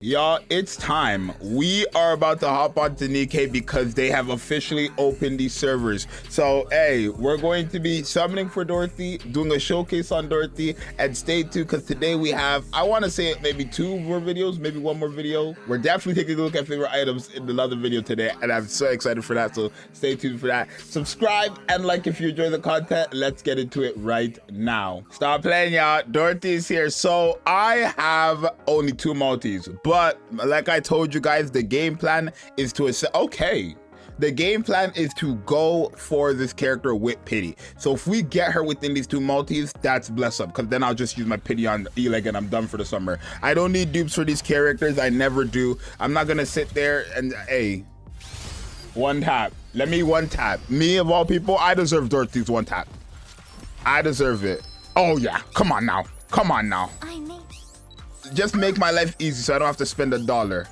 Y'all, it's time. We are about to hop onto Nikke because they have officially opened these servers. So, hey, we're going to be summoning for Dorothy, doing a showcase on Dorothy, and stay tuned because today we have, I want to say maybe 2 more videos, maybe 1 more video. We're definitely taking a look at favorite items in another video today, and I'm so excited for that, so stay tuned for that. Subscribe and like if you enjoy the content. Let's get into it right now. Stop playing, y'all. Dorothy is here. So, I have only 2 multis, but like I told you guys, the game plan is to the game plan is to go for this character with pity. So if we get her within these 2 multis, that's bless up, because then I'll just use my pity on Eleg and I'm done for the summer. I don't need dupes for these characters. I never do. I'm not gonna sit there and hey, 1 tap. Let me 1 tap. Me of all people, I deserve Dorothy's 1 tap. I deserve it. Oh yeah, come on now. Come on now. Just make my life easy so I don't have to spend $1.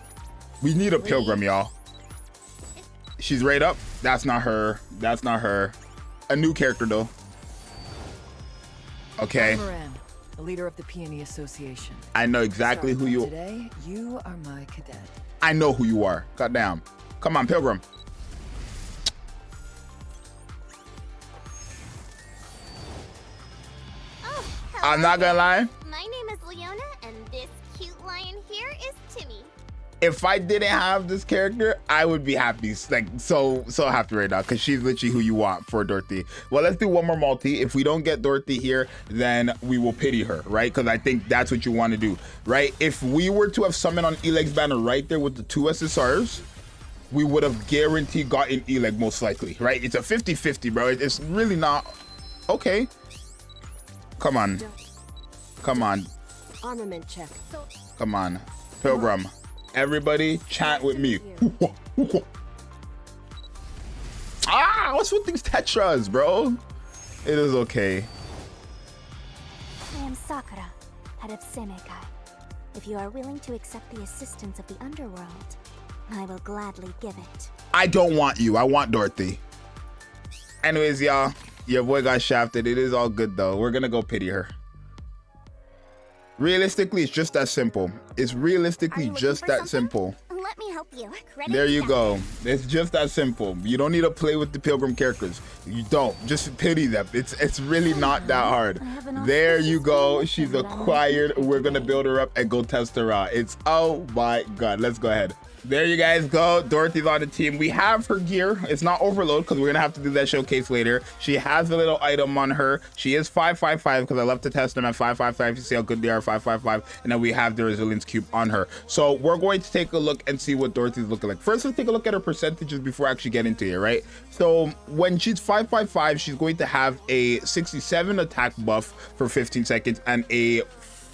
We need a pilgrim, y'all. She's right up. That's not her. That's not her. A new character though. Okay. The leader of the Peony Association. I know exactly who you are. Today, you are my cadet. I know who you are. Goddamn. Come on, pilgrim. Oh, I'm not gonna lie. My name is Leona, and this cute lion here is Timmy. If I didn't have this character, I would be happy, like so happy right now, because she's literally who you want for Dorothy. Well, let's do 1 more multi. If we don't get Dorothy here, then we will pity her, right? Because I think that's what you want to do, right? If we were to have summoned on Eleg's banner right there with the 2 SSRs, we would have guaranteed gotten Eleg most likely, right? It's a 50-50, bro. It's really not. Okay. Come on. Come on. Armament check. Come on. Pilgrim. Everybody chant with me. Ah, what's with these tetras, bro? It is okay. I am Sakura, head of Senekai. If you are willing to accept the assistance of the underworld, I will gladly give it. I don't want you. I want Dorothy. Anyways, y'all, your boy got shafted. It is all good, though. We're going to go pity her. Realistically, it's just that simple. It's realistically just that simple. Let me help you. Credit There you accepted. go. It's just that simple. You don't need to play with the pilgrim characters. You don't. Just pity them. It's really not that hard. There you go. She's acquired. We're gonna build her up and go test her out. It's oh my god. Let's go ahead. There you guys go. Dorothy's on the team. We have her gear. It's not overload because we're gonna have to do that showcase later. She has a little item on her. She is 555 because I love to test them at 555 to see how good they are. 555, and then we have the resilience cube on her. So we're going to take a look and see what Dorothy's looking like. First, let's take a look at her percentages before I actually get into it, right? So when she's 555, she's going to have a 67 attack buff for 15 seconds and a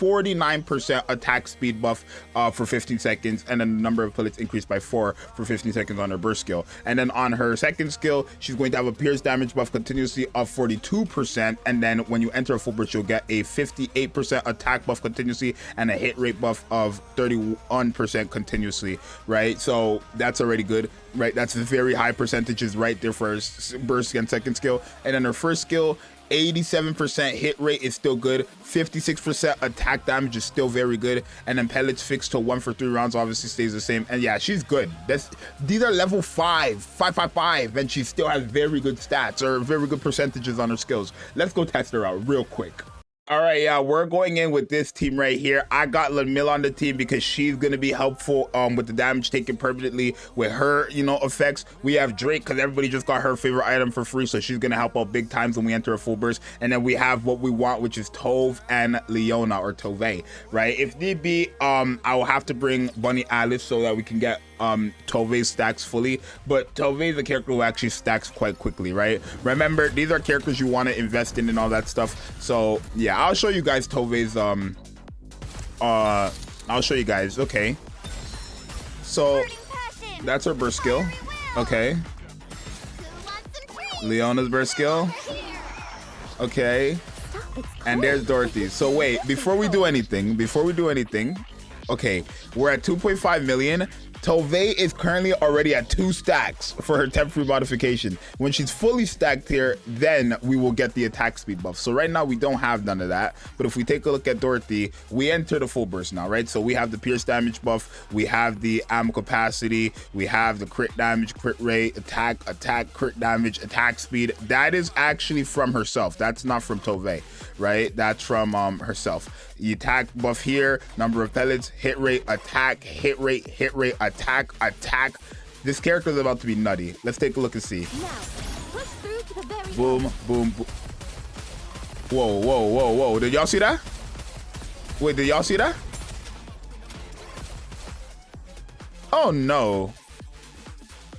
49% attack speed buff for 15 seconds, and then the number of bullets increased by 4 for 15 seconds on her burst skill. And then on her second skill, she's going to have a pierce damage buff continuously of 42%, and then when you enter a full burst, you'll get a 58% attack buff continuously and a hit rate buff of 31% continuously, right? So that's already good, right? That's very high percentages right there for her burst and second skill. And then her first skill, 87% hit rate is still good, 56% attack damage is still very good, and then pellets fixed to 1 for 3 rounds obviously stays the same. And yeah, she's good. These are level 555, and she still has very good stats or very good percentages on her skills. Let's go test her out real quick. All right, yeah, we're going in with this team right here. I got Lamille on the team because she's gonna be helpful with the damage taken permanently with her, effects. We have Drake because everybody just got her favorite item for free, so she's gonna help out big times when we enter a full burst. And then we have what we want, which is Tove and Leona, or Tove, right? If need be, I will have to bring Bunny Alice so that we can get Tove's stacks fully, but Tove is a character who actually stacks quite quickly, right? Remember, these are characters you want to invest in and all that stuff. So yeah, I'll show you guys Tove's I'll show you guys. Okay, so that's her burst skill. Okay, Leona's burst skill. Okay, and there's Dorothy. So wait, before we do anything, okay, we're at 2.5 million. Tove is currently already at 2 stacks for her temporary modification. When she's fully stacked here, then we will get the attack speed buff. So right now we don't have none of that. But if we take a look at Dorothy, we enter the full burst now, right? So we have the pierce damage buff, we have the ammo capacity, we have the crit damage, crit rate, attack, crit damage, attack speed. That is actually from herself. That's not from Tove, right? That's from herself. The attack buff here, number of pellets, hit rate, attack, hit rate, attack. This character is about to be nutty. Let's take a look and see. Boom, boom, boom. Whoa, whoa, whoa, whoa. Did y'all see that? Wait, did y'all see that? Oh no.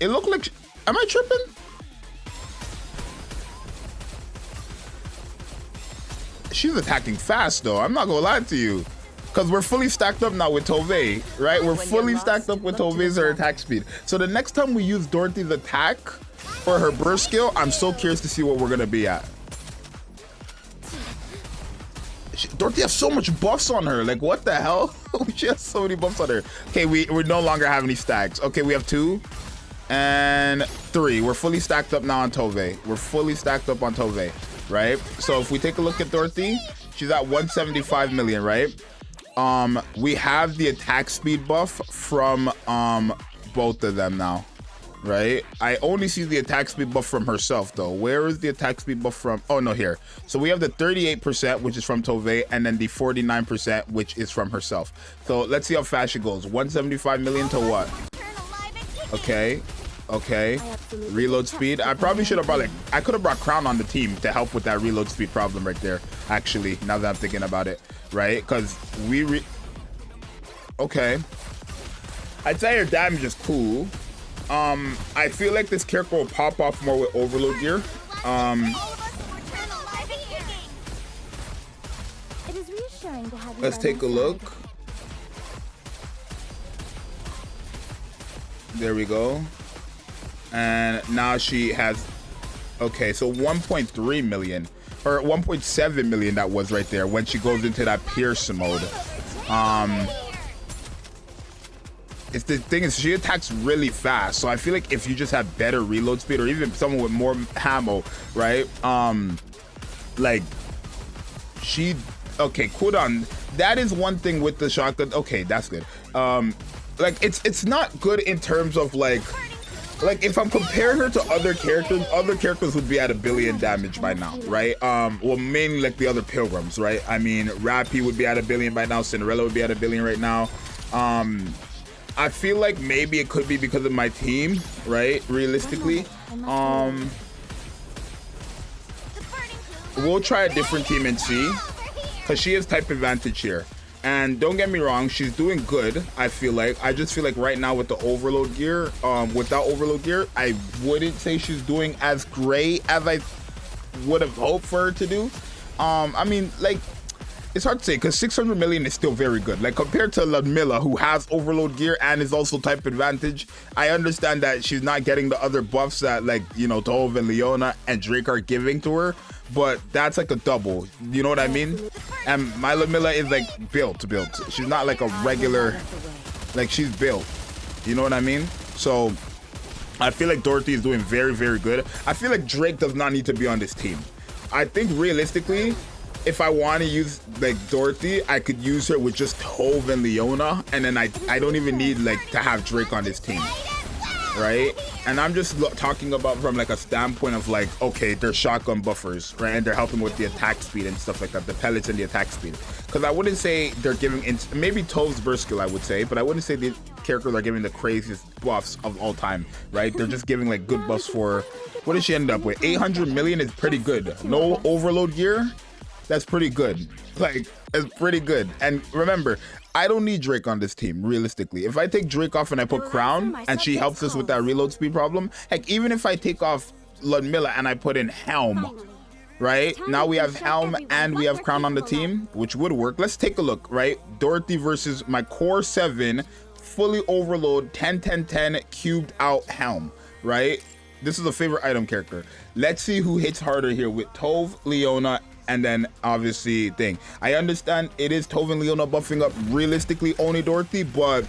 It looked like, am I tripping? She's attacking fast though. I'm not gonna lie to you. Because we're fully stacked up now with Tove, right? We're fully stacked up with Tove's her attack speed. So the next time we use Dorothy's attack for her burst skill, I'm so curious to see what we're gonna be at. Dorothy has so much buffs on her. Like, what the hell? She has so many buffs on her. Okay, we no longer have any stacks. Okay, we have 2 and 3. We're fully stacked up now on Tove. We're fully stacked up on Tove, right? So if we take a look at Dorothy, she's at 175 million, right? We have the attack speed buff from both of them now, right? I only see the attack speed buff from herself though. Where is the attack speed buff from? Oh no, here. So we have the 38%, which is from Tove, and then the 49%, which is from herself. So let's see how fast she goes. 175 million to what? Okay. Okay, reload speed. I probably should have brought, like, I could have brought Crown on the team to help with that reload speed problem right there, actually, now that I'm thinking about it, right? Because okay, I'd say her damage is cool. I feel like this character will pop off more with overload gear. Let's take a look. There we go. And now she has, okay, so 1.3 million or 1.7 million that was right there when she goes into that pierce mode. It's the thing is she attacks really fast, so I feel like if you just have better reload speed or even someone with more ammo, right? Like she, okay, cooldown. That is one thing with the shotgun. Okay, that's good. Like it's not good in terms of like if I'm comparing her to other characters would be at 1 billion damage by now, right? Well, mainly like the other pilgrims, right? I mean, Rappy would be at 1 billion by now. Cinderella would be at 1 billion right now. I feel like maybe it could be because of my team, right? Realistically, we'll try a different team and see, because she has type advantage here. And don't get me wrong, she's doing good, I feel like. I just feel like right now with the overload gear, without overload gear, I wouldn't say she's doing as great as I would have hoped for her to do. I mean, like, it's hard to say because 600 million is still very good. Like, compared to Ludmilla, who has overload gear and is also type advantage, I understand that she's not getting the other buffs that, like, you know, Tove and Leona and Drake are giving to her. But that's like a double, you know what I mean? And my Ludmilla is like built. She's not like a regular, like she's built, you know what I mean? So I feel like Dorothy is doing very, very good. I feel like Drake does not need to be on this team. I think realistically, if I want to use like Dorothy, I could use her with just Tove and Leona, and then I don't even need like to have Drake on this team, right? And I'm just talking about from like a standpoint of like, okay, they're shotgun buffers, right? And they're helping with the attack speed and stuff like that, the pellets and the attack speed. Because I wouldn't say they're giving, maybe Tove's burst skill I would say, but I wouldn't say the characters are giving the craziest buffs of all time, right? They're just giving like good buffs for, what did she end up with? 800 million is pretty good. No overload gear, that's pretty good. Like, it's pretty good. And remember, I don't need Drake on this team, realistically. If I take Drake off and I put Crown and she helps us with that reload speed problem, heck, even if I take off Ludmilla and I put in Helm, right? Now we have Helm and we have Crown on the team, which would work. Let's take a look, right? Dorothy versus my core 7, fully overload, 10-10-10, cubed out Helm, right? This is a favorite item character. Let's see who hits harder here with Tove, Leona, and then obviously thing. I understand it is Tove and Leona buffing up realistically only Dorothy, but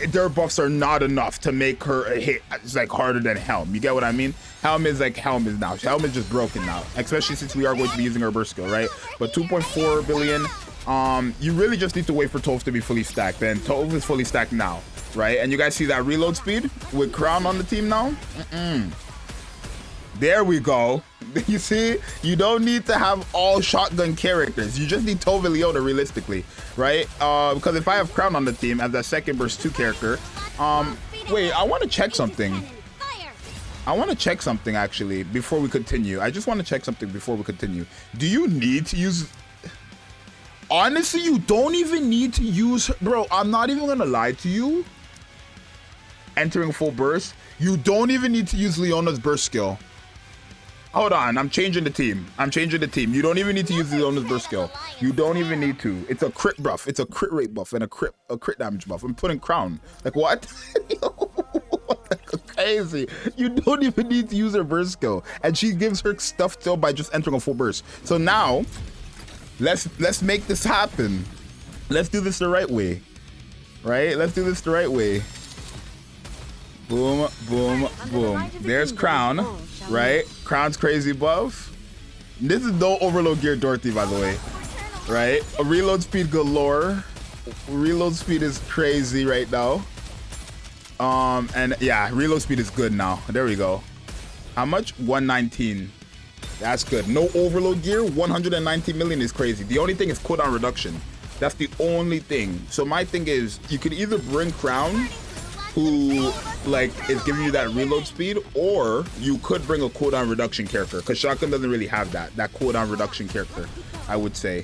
their buffs are not enough to make her hit like harder than Helm. You get what I mean? Helm is now. Helm is just broken now, especially since we are going to be using her burst skill, right? But 2.4 billion. You really just need to wait for Toph to be fully stacked. And Toph is fully stacked now, right? And you guys see that reload speed with Crown on the team now? There we go. You see, you don't need to have all shotgun characters. You just need Toph and Leona realistically, right? Because if I have Crown on the team as that second burst 2 character, wait, I want to check something. Actually before we continue. I just want to check something before we continue. Do you need to use... Honestly, you don't even need to use... Bro, I'm not even going to lie to you. Entering full burst, you don't even need to use Leona's burst skill. Hold on, I'm changing the team. You don't even need to use Leona's burst skill. You don't even need to. It's a crit buff. It's a crit rate buff and a crit damage buff. I'm putting Crown. Like what? Like crazy. You don't even need to use her burst skill. And she gives her stuff still by just entering a full burst. So now, let's make this happen. Let's do this the right way. Right? Let's do this the right way. Boom, boom, boom. There's Crown, right? Crown's crazy buff. This is no overload gear Dorothy, by the way, right? A reload speed galore. Reload speed is crazy right now. And yeah, reload speed is good now. There we go. How much? 119. That's good. No overload gear. 119 million is crazy. The only thing is cooldown reduction. That's the only thing. So my thing is, you could either bring Crown, who like is giving you that reload speed, or you could bring a cooldown reduction character, because Shotgun doesn't really have that cooldown reduction character, I would say.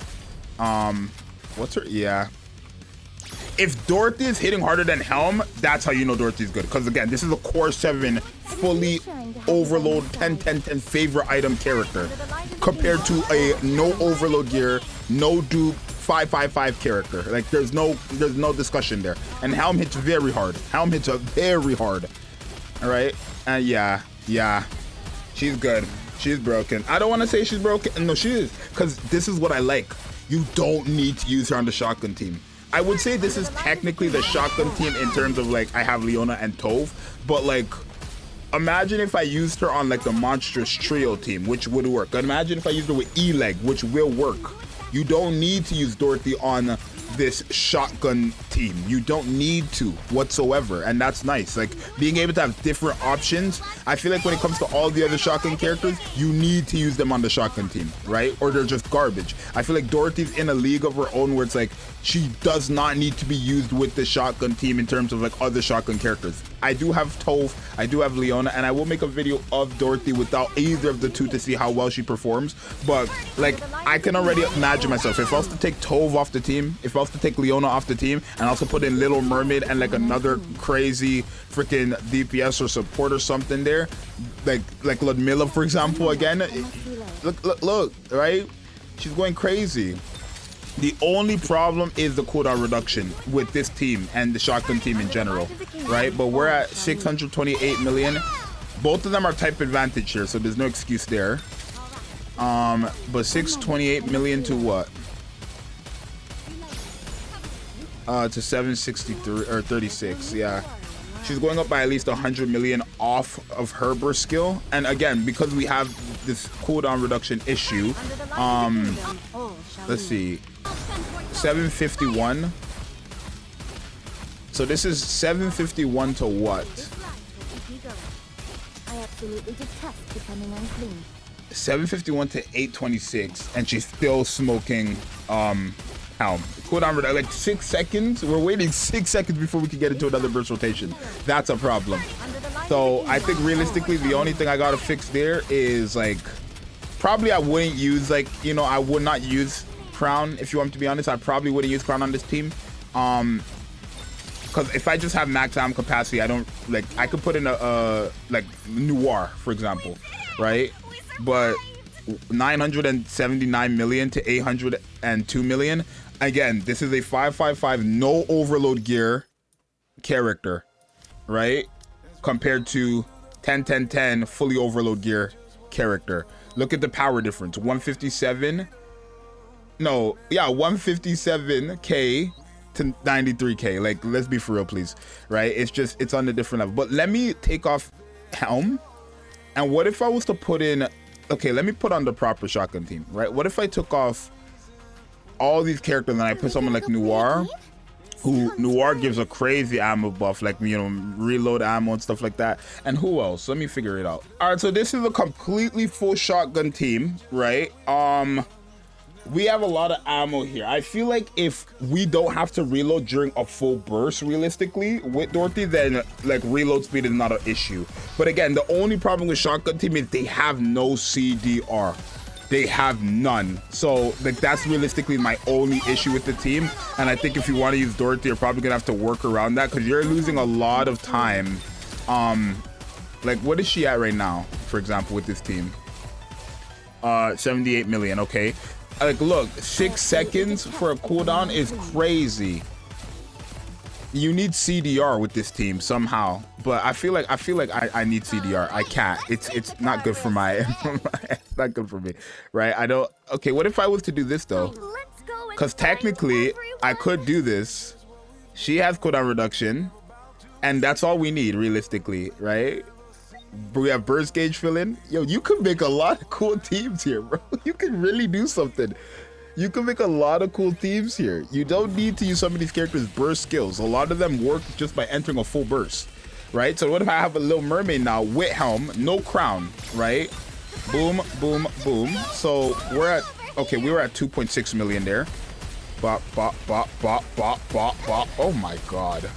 What's her? Yeah, if Dorothy is hitting harder than Helm, that's how you know Dorothy's good, because again, this is a core 7 fully overload 10-10-10 favorite item character compared to a no overload gear, no dupe 5-5-5 character. Like there's no discussion there. And Helm hits very hard. All right. And yeah, she's good. She's broken. I don't want to say she's broken. No, she is, because this is what I like. You don't need to use her on the shotgun team. I would say this is technically the shotgun team in terms of like I have Leona and Toph, but like imagine if I used her on like the monstrous trio team, which would work. Imagine if I used her with E-Leg, which will work. You don't need to use Dorothy on this shotgun team. You don't need to whatsoever, and that's nice. Like being able to have different options. I feel like when it comes to all the other shotgun characters, you need to use them on the shotgun team, right? Or they're just garbage. I feel like Dorothy's in a league of her own where it's like she does not need to be used with the shotgun team in terms of like other shotgun characters. I do have Toph, I do have Leona, and I will make a video of Dorothy without either of the two to see how well she performs. But like I can already imagine myself, if I was to take Toph off the team, if I was to take Leona off the team, and also put in Little Mermaid and like another crazy freaking DPS or support or something there, like Ludmilla, for example, again, look, right? She's going crazy. The only problem is the cooldown reduction with this team and the shotgun team in general, right? But we're at 628 million. Both of them are type advantage here, so there's no excuse there. But 628 million to what? To 763 or 36. Yeah, she's going up by at least 100 million off of her burst skill. And again, because we have this cooldown reduction issue, let's see, 751. So this is 751 to what? I absolutely detest becoming unclean. 751 to 826, and she's still smoking Helm. Cooldown like 6 seconds. We're waiting 6 seconds before we can get into another burst rotation. That's a problem. So I think realistically the only thing I gotta fix there is like probably I wouldn't use like, you know, I would not use Crown. If you want me to be honest, I probably wouldn't use Crown on this team. Because if I just have max ammo capacity, I don't like, I could put in a like Noir, for example, right? But 979 million to 802 million. Again, this is a 555 no overload gear character, right? Compared to 10-10-10 fully overload gear character. Look at the power difference. 157. No, yeah, 157k to 93k. Like, let's be for real, please. Right? It's on a different level. But let me take off helm. And what if I was to put in, okay, let me put on the proper shotgun team, right? What if I took off all these characters and I put someone like Noir, who Noir gives a crazy ammo buff, like, you know, reload ammo and stuff like that. And who else? Let me figure it out. All right, so this is a completely full shotgun team, right? We have a lot of ammo here. I feel like if we don't have to reload during a full burst, realistically, with Dorothy, then like reload speed is not an issue. But again, the only problem with shotgun team is they have no CDR. They have none. So like that's realistically my only issue with the team. And I think if you want to use Dorothy, you're probably gonna have to work around that because you're losing a lot of time. Like what is she at right now, for example, with this team? 78 million, okay. Like look, 6 seconds for a cooldown is crazy. You need CDR with this team somehow, but I feel like I need CDR. I can't. It's not good for my it's not good for me, right? I don't. Okay, what if I was to do this though? Because technically I could do this. She has cooldown reduction, and that's all we need realistically, right? We have burst gauge fill-in. Yo, you could make a lot of cool teams here, bro. You can really do something. You can make a lot of cool teams here. You don't need to use some of these characters' burst skills. A lot of them work just by entering a full burst, right? So what if I have a Little Mermaid now with helm, no crown, right? Boom, boom, boom. So we're at, okay, we were at 2.6 million there. Bop, bop, bop, bop, bop, bop, bop. Oh my God.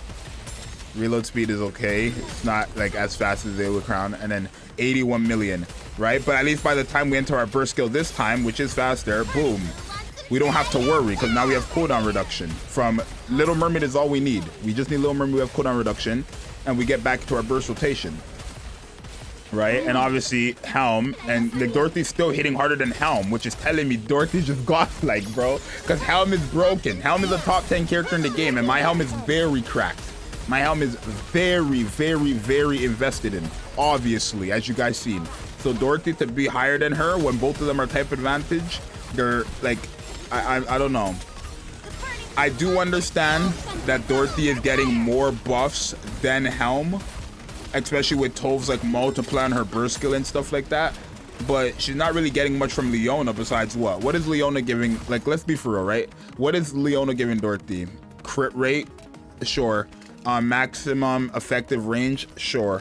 Reload speed is okay. It's not like as fast as they would crown. And then 81 million, right? But at least by the time we enter our burst skill this time, which is faster, boom. We don't have to worry because now we have cooldown reduction. From Little Mermaid is all we need. We just need Little Mermaid, we have cooldown reduction, and we get back to our burst rotation. Right? And obviously Helm, and like Dorothy's still hitting harder than Helm, which is telling me Dorothy's just godlike, bro. Because Helm is broken. Helm is a top 10 character in the game, and my Helm is very cracked. My Helm is very, very, very invested in, obviously, as you guys seen. So Dorothy to be higher than her when both of them are type advantage, they're like, I don't know. I do understand that Dorothy is getting more buffs than Helm, especially with Tove's like multiply on her burst skill and stuff like that. But she's not really getting much from Leona besides what? What is Leona giving? Like, let's be for real, right? What is Leona giving Dorothy? Crit rate? Sure. Maximum effective range? Sure.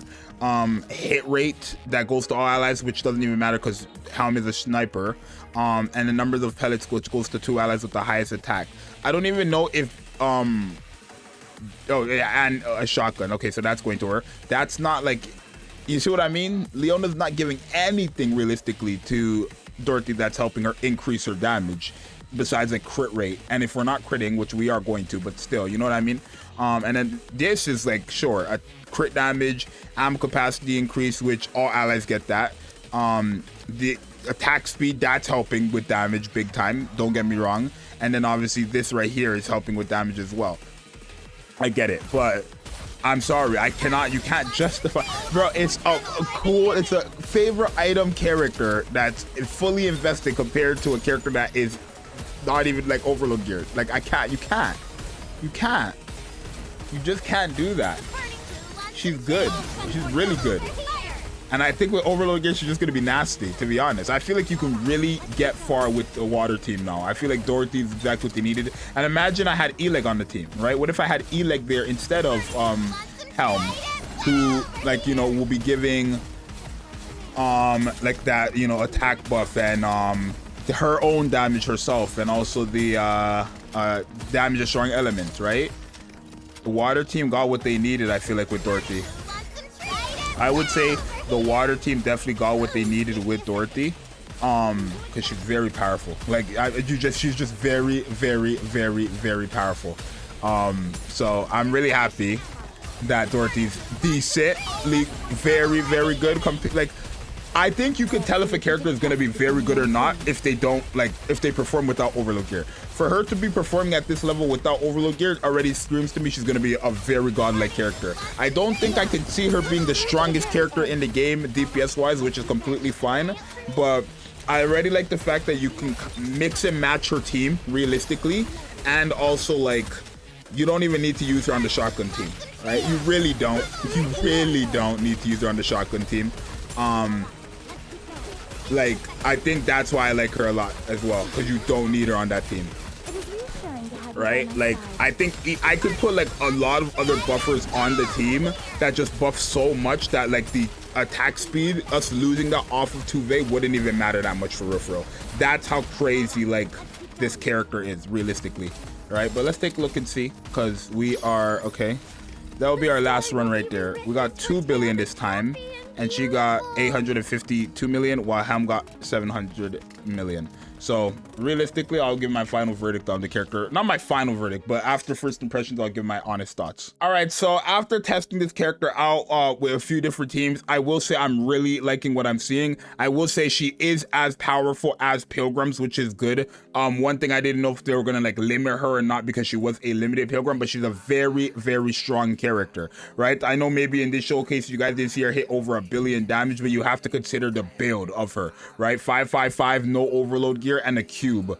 Hit rate that goes to all allies, which doesn't even matter because Helm is a sniper. And the numbers of pellets, which goes to 2 allies with the highest attack. I don't even know if oh yeah, and a shotgun. Okay, so that's going to her. That's not like, you see what I mean? Leona's not giving anything realistically to Dorothy that's helping her increase her damage besides like crit rate. And if we're not critting, which we are going to, but still, you know what I mean? And then this is like, sure, a crit damage, ammo capacity increase, which all allies get that. The attack speed, that's helping with damage big time, don't get me wrong. And then obviously this right here is helping with damage as well. I get it, but I'm sorry, you can't justify, bro. It's a cool, it's a favorite item character that's fully invested compared to a character that is not even like overload geared. Like you just can't do that. She's good, she's really good. And I think with overload gear, she's just gonna be nasty, to be honest. I feel like you can really get far with the water team now. I feel like Dorothy's exactly what they needed. And imagine I had Eleg on the team, right? What if I had Eleg there instead of Helm, who, like, you know, will be giving like that, you know, attack buff and her own damage herself, and also the damage destroying elements, right? The water team got what they needed, I feel like, with Dorothy. I would say the water team definitely got what they needed with Dorothy, because she's very powerful. Like she's just very, very, very, very powerful. So I'm really happy that Dorothy's decently very, very good. Like, I think you could tell if a character is going to be very good or not if they don't, like, if they perform without overload gear. For her to be performing at this level without overload gear already screams to me she's going to be a very godlike character. I don't think I could see her being the strongest character in the game DPS wise, which is completely fine, but I already like the fact that you can mix and match her team realistically, and also like you don't even need to use her on the shotgun team, right? You really don't. You really don't need to use her on the shotgun team. Like, I think that's why I like her a lot as well, because you don't need her on that team, right? Like, I think I could put like a lot of other buffers on the team that just buff so much that like the attack speed, us losing that off of Tuve wouldn't even matter that much for real. That's how crazy like this character is realistically, right? But let's take a look and see, because we are okay. That will be our last run right there. We got 2 billion this time, and she got 852 million, while Helm got 700 million. So realistically, I'll give my final verdict on the character. Not my final verdict, but after first impressions, I'll give my honest thoughts. All right, so after testing this character out with a few different teams, I will say I'm really liking what I'm seeing. I will say she is as powerful as Pilgrims, which is good. One thing I didn't know if they were gonna like limit her or not, because she was a limited Pilgrim, but she's a very, very strong character, right? I know maybe in this showcase, you guys didn't see her hit over 1 billion damage, but you have to consider the build of her, right? 555, no overload gear, and a cube.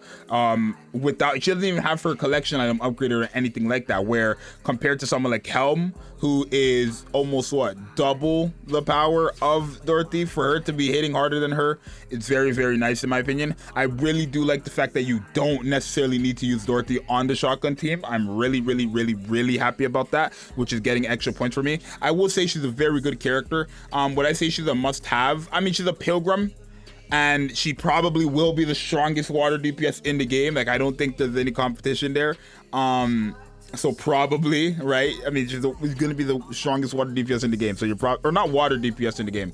Without, she doesn't even have her collection item upgraded or anything like that, where compared to someone like Helm, who is almost what, double the power of Dorothy, for her to be hitting harder than her, it's very, very nice in my opinion. I really do like the fact that you don't necessarily need to use Dorothy on the shotgun team. I'm really, really, really, really happy about that, which is getting extra points for me. I will say she's a very good character. Would I say she's a must-have? I mean, she's a Pilgrim, and she probably will be the strongest water DPS in the game. Like, I don't think there's any competition there. So probably, right? I mean, she's gonna be the strongest water DPS in the game. So you're or not water DPS in the game.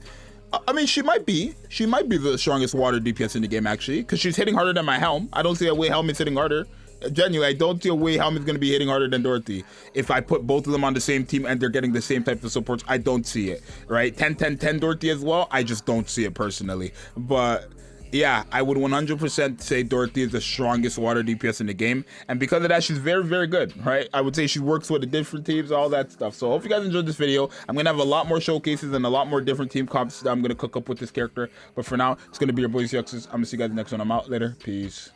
I mean, she might be the strongest water DPS in the game, actually, because she's hitting harder than my Helm. I don't see a way Helm is hitting harder. Genuinely, I don't see a way Helm is going to be hitting harder than Dorothy. If I put both of them on the same team and they're getting the same type of supports, I don't see it, right? 10-10-10 Dorothy as well, I just don't see it personally. But yeah, I would 100% say Dorothy is the strongest water DPS in the game, and because of that, she's very, very good, right? I would say she works with the different teams, all that stuff. So I hope you guys enjoyed this video. I'm gonna have a lot more showcases and a lot more different team comps that I'm gonna cook up with this character, but for now, it's gonna be your boy Zxous. I'm gonna see you guys next one. I'm out later. Peace.